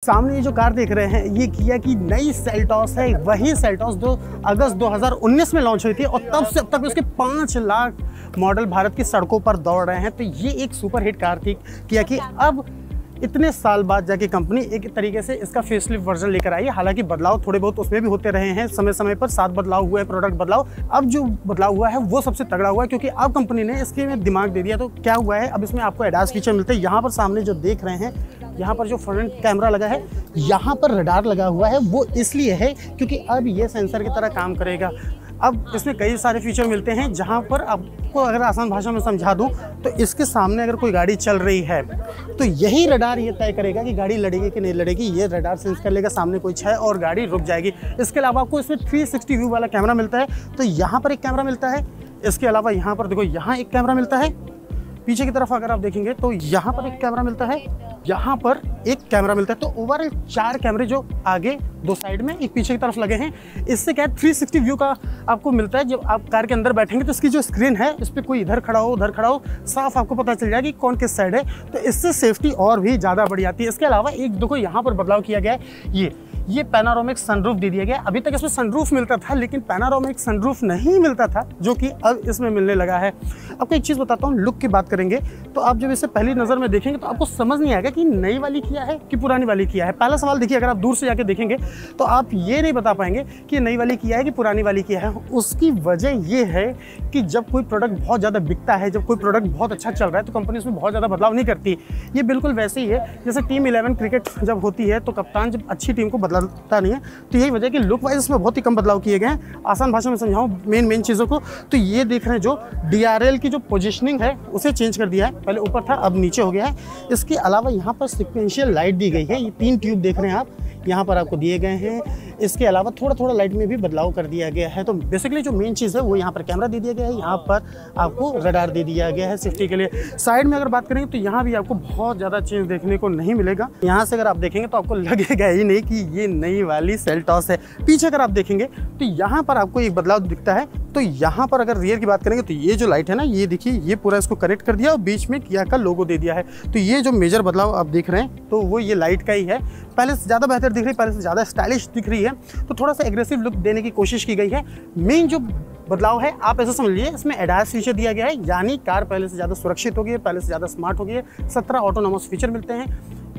सामने ये जो कार देख रहे हैं ये किया की नई सेल्टॉस है। वही सेल्टॉस 2 अगस्त 2019 में लॉन्च हुई थी और तब से अब तक उसके 5 लाख मॉडल भारत की सड़कों पर दौड़ रहे हैं। तो ये एक सुपर हिट कार थी किया कि अब इतने साल बाद जाके कंपनी एक तरीके से इसका फेसलिफ्ट वर्जन लेकर आई है। हालांकि बदलाव थोड़े बहुत उसमें भी होते रहे हैं, समय समय पर 7 बदलाव हुए हैं, प्रोडक्ट बदलाव। अब जो बदलाव हुआ है वो सबसे तगड़ा हुआ है क्योंकि अब कंपनी ने इसके में दिमाग दे दिया। तो क्या हुआ है, अब इसमें आपको एडास फीचर मिलते हैं। यहाँ पर सामने जो देख रहे हैं, यहाँ पर जो फ्रंट कैमरा लगा है, यहाँ पर रडार लगा हुआ है। वो इसलिए है क्योंकि अब ये सेंसर की तरह काम करेगा। अब इसमें कई सारे फीचर मिलते हैं जहाँ पर आपको अगर आसान भाषा में समझा दूँ तो इसके सामने अगर कोई गाड़ी चल रही है तो यही रडार ये तय करेगा कि गाड़ी लड़ेगी कि नहीं लड़ेगी। ये रडार सेंस कर लेगा सामने कोई है और गाड़ी रुक जाएगी। इसके अलावा आपको इसमें 360 व्यू वाला कैमरा मिलता है। तो यहाँ पर एक कैमरा मिलता है, इसके अलावा यहाँ पर देखो यहाँ एक कैमरा मिलता है। पीछे की तरफ अगर आप देखेंगे तो यहाँ पर एक कैमरा मिलता है, यहाँ पर एक कैमरा मिलता है। तो ओवरऑल 4 कैमरे जो आगे 2 साइड में एक पीछे की तरफ लगे हैं। इससे क्या है 360 व्यू का आपको मिलता है। जब आप कार के अंदर बैठेंगे तो इसकी जो स्क्रीन है इस पर कोई इधर खड़ा हो उधर खड़ा हो साफ आपको पता चल जाएगा कि कौन किस साइड है। तो इससे सेफ्टी और भी ज़्यादा बढ़ जाती है। इसके अलावा एक देखो यहाँ पर बदलाव किया गया है, ये पैनारोमिक सनरूफ दे दिया गया। अभी तक इसमें सनरूफ मिलता था लेकिन पैनारोमिक सनरूफ नहीं मिलता था, जो कि अब इसमें मिलने लगा है। आपको एक चीज़ बताता हूँ, लुक की बात करेंगे तो आप जब इसे पहली नज़र में देखेंगे तो आपको समझ नहीं आएगा कि नई वाली किया है कि पुरानी वाली किया है। पहला सवाल देखिए, अगर आप दूर से जाके देखेंगे तो आप ये नहीं बता पाएंगे कि नई वाली किया है कि पुरानी वाली किया है। उसकी वजह ये है कि जब कोई प्रोडक्ट बहुत ज़्यादा बिकता है, जब कोई प्रोडक्ट बहुत अच्छा चल रहा है तो कंपनी उसमें बहुत ज़्यादा बदलाव नहीं करती। ये बिल्कुल वैसे ही है जैसे टीम 11 क्रिकेट जब होती है तो कप्तान जब अच्छी टीम को बदलता नहीं है। तो यही वजह कि लुक वाइज इसमें बहुत ही कम बदलाव किए गए हैं। आसान भाषा में समझाऊं मेन चीज़ों को तो ये देख रहे हैं जो DRL की जो पोजीशनिंग है उसे चेंज कर दिया है। पहले ऊपर था अब नीचे हो गया है। इसके अलावा यहाँ पर सिक्वेंशियल लाइट दी गई है। ये 3 ट्यूब देख रहे हैं आप, यहाँ पर आपको दिए गए हैं। इसके अलावा थोड़ा लाइट में भी बदलाव कर दिया गया है। तो बेसिकली जो मेन चीज़ है वो यहाँ पर कैमरा दे दिया गया है, यहाँ पर आपको रडार दे दिया गया है सेफ्टी के लिए। साइड में अगर बात करेंगे तो यहाँ भी आपको बहुत ज़्यादा चेंज देखने को नहीं मिलेगा। यहाँ से अगर आप देखेंगे तो आपको लगेगा ही नहीं कि ये नई वाली सेल्टॉस है। पीछे अगर आप देखेंगे तो यहाँ पर आपको एक बदलाव दिखता है। तो यहाँ पर अगर रियर की बात करेंगे तो ये जो लाइट है ना, ये देखिए ये पूरा इसको कनेक्ट कर दिया और बीच में किया का लोगो दे दिया है। तो ये जो मेजर बदलाव आप देख रहे हैं तो वो ये लाइट का ही है। पहले से ज़्यादा बेहतर दिख रही है, पहले से ज़्यादा स्टाइलिश दिख रही है। तो थोड़ा सा एग्रेसिव लुक देने की कोशिश की गई है। मेन जो बदलाव है आप ऐसा समझ लीजिए, इसमें एडास फीचर दिया गया है, यानी कार पहले से ज़्यादा सुरक्षित हो गई है, पहले से ज़्यादा स्मार्ट हो गई है। 17 ऑटोनोमस फीचर मिलते हैं।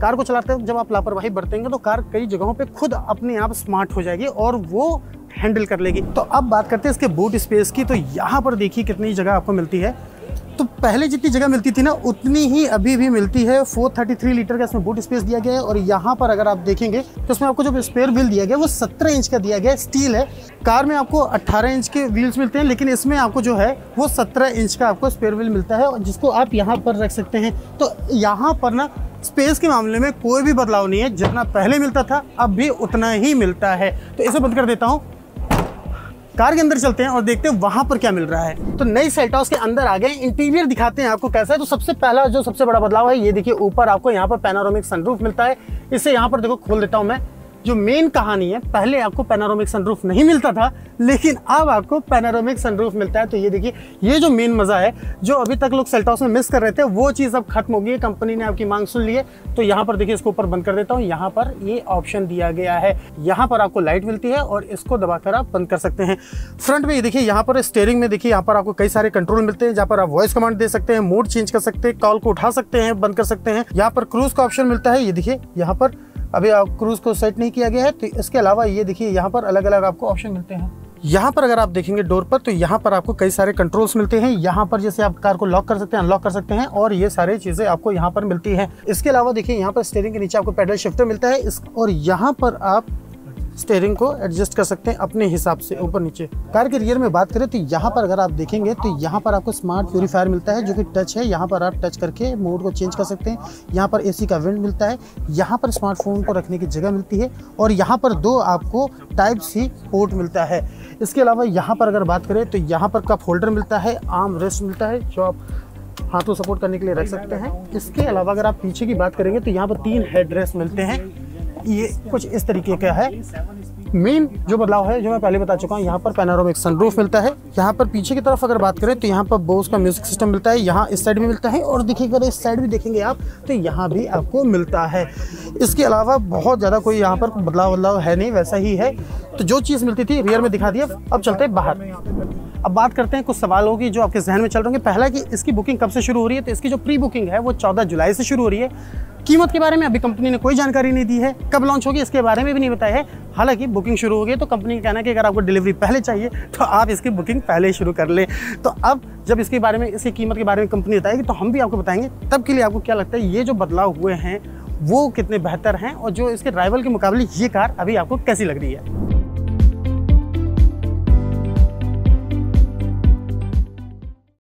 कार को चलाते वक्त जब आप लापरवाही बरतेंगे तो कार कई जगहों पे खुद अपने आप स्मार्ट हो जाएगी और वो हैंडल कर लेगी। तो अब बात करते हैं इसके बूट स्पेस की। तो यहाँ पर देखिए कितनी जगह आपको मिलती है। तो पहले जितनी जगह मिलती थी ना उतनी ही अभी भी मिलती है। 433 लीटर का इसमें बूट स्पेस दिया गया है। और यहाँ पर अगर आप देखेंगे तो इसमें आपको जो स्पेयर व्हील दिया गया है वो 17 इंच का दिया गया है, स्टील है। कार में आपको 18 इंच के व्हील्स मिलते हैं लेकिन इसमें आपको जो है वो 17 इंच का आपको स्पेयर व्हील मिलता है और जिसको आप यहाँ पर रख सकते हैं। तो यहाँ पर ना स्पेस के मामले में कोई भी बदलाव नहीं है, जितना पहले मिलता था अब भी उतना ही मिलता है। तो इसे बंद कर देता हूँ, कार के अंदर चलते हैं और देखते हैं वहां पर क्या मिल रहा है। तो नई सेल्टॉस के अंदर आ गए, इंटीरियर दिखाते हैं आपको कैसा है। तो सबसे पहला जो सबसे बड़ा बदलाव है ये देखिए, ऊपर आपको यहाँ पर पैनोरामिक सनरूफ मिलता है। इसे यहाँ पर देखो खोल देता हूँ मैं। जो मेन कहानी है, पहले आपको पैनोरामिक सनरूफ नहीं मिलता था लेकिन अब आपको पैनोरामिक सनरूफ मिलता है। तो ये देखिए, ये जो मेन मज़ा है जो अभी तक लोग सेल्टॉस में मिस कर रहे थे वो चीज़ अब खत्म हो गई है। कंपनी ने आपकी मांग सुन ली है। तो यहाँ पर देखिए, इसको ऊपर बंद कर देता हूँ। यहाँ पर ये ऑप्शन दिया गया है, यहाँ पर आपको लाइट मिलती है और इसको दबाकर आप बंद कर सकते हैं। फ्रंट में ये देखिए, यहाँ पर स्टीयरिंग में देखिए यहाँ पर आपको कई सारे कंट्रोल मिलते हैं जहाँ पर आप वॉइस कमांड दे सकते हैं, मोड चेंज कर सकते हैं, कॉल को उठा सकते हैं, बंद कर सकते हैं। यहाँ पर क्रूज का ऑप्शन मिलता है। ये देखिए यहाँ पर अभी आप क्रूज को सेट नहीं किया गया है। तो इसके अलावा ये देखिए यहाँ पर अलग अलग आपको ऑप्शन मिलते हैं। यहाँ पर अगर आप देखेंगे डोर पर तो यहाँ पर आपको कई सारे कंट्रोल्स मिलते हैं। यहाँ पर जैसे आप कार को लॉक कर सकते हैं, अनलॉक कर सकते हैं और ये सारी चीज़ें आपको यहाँ पर मिलती हैं। इसके अलावा देखिए यहाँ पर स्टीयरिंग के नीचे आपको पैडल शिफ्टर मिलता है और यहाँ पर आप स्टीयरिंग को एडजस्ट कर सकते हैं अपने हिसाब से ऊपर नीचे। कार के रियर में बात करें तो यहाँ पर अगर आप देखेंगे तो यहाँ पर आपको स्मार्ट प्यूरीफायर मिलता है जो कि टच है। यहाँ पर आप टच करके मोड को चेंज कर सकते हैं। यहाँ पर एसी का वेंट मिलता है। यहाँ पर स्मार्टफोन को रखने की जगह मिलती है और यहाँ पर 2 आपको Type-C पोर्ट मिलता है। इसके अलावा यहाँ पर अगर बात करें तो यहाँ पर कप होल्डर मिलता है, आर्म रेस्ट मिलता है जो आप हाथों सपोर्ट करने के लिए रख सकते हैं। इसके अलावा अगर आप पीछे की बात करेंगे तो यहाँ पर 3 हेड रेस्ट मिलते हैं। ये कुछ इस तरीके का है। मेन जो बदलाव है जो मैं पहले बता चुका हूँ, यहाँ पर पैनोरामिक सनरूफ मिलता है। यहाँ पर पीछे की तरफ अगर बात करें तो यहाँ पर बोस का म्यूजिक सिस्टम मिलता है। यहाँ इस साइड में मिलता है और देखिए अगर इस साइड भी देखेंगे आप तो यहाँ भी आपको मिलता है। इसके अलावा बहुत ज़्यादा कोई यहाँ पर बदलाव है नहीं, वैसा ही है। तो जो चीज़ मिलती थी रियर में दिखा दिया। अब चलते हैं बाहर। अब बात करते हैं कुछ सवालों की जो आपके जहन में चल रहे होंगे। पहला कि इसकी बुकिंग कब से शुरू हो रही है, तो इसकी जो प्री बुकिंग है वो 14 जुलाई से शुरू हो रही है। कीमत के बारे में अभी कंपनी ने कोई जानकारी नहीं दी है, कब लॉन्च होगी इसके बारे में भी नहीं बताया है। हालांकि बुकिंग शुरू हो गई तो कंपनी का कहना है कि अगर आपको डिलीवरी पहले चाहिए तो आप इसकी बुकिंग पहले ही शुरू कर लें। तो अब जब इसके बारे में, इसकी कीमत के बारे में कंपनी बताएगी तो हम भी आपको बताएंगे। तब के लिए आपको क्या लगता है ये जो बदलाव हुए हैं वो कितने बेहतर हैं, और जो इसके राइवल के मुकाबले ये कार अभी आपको कैसी लग रही है।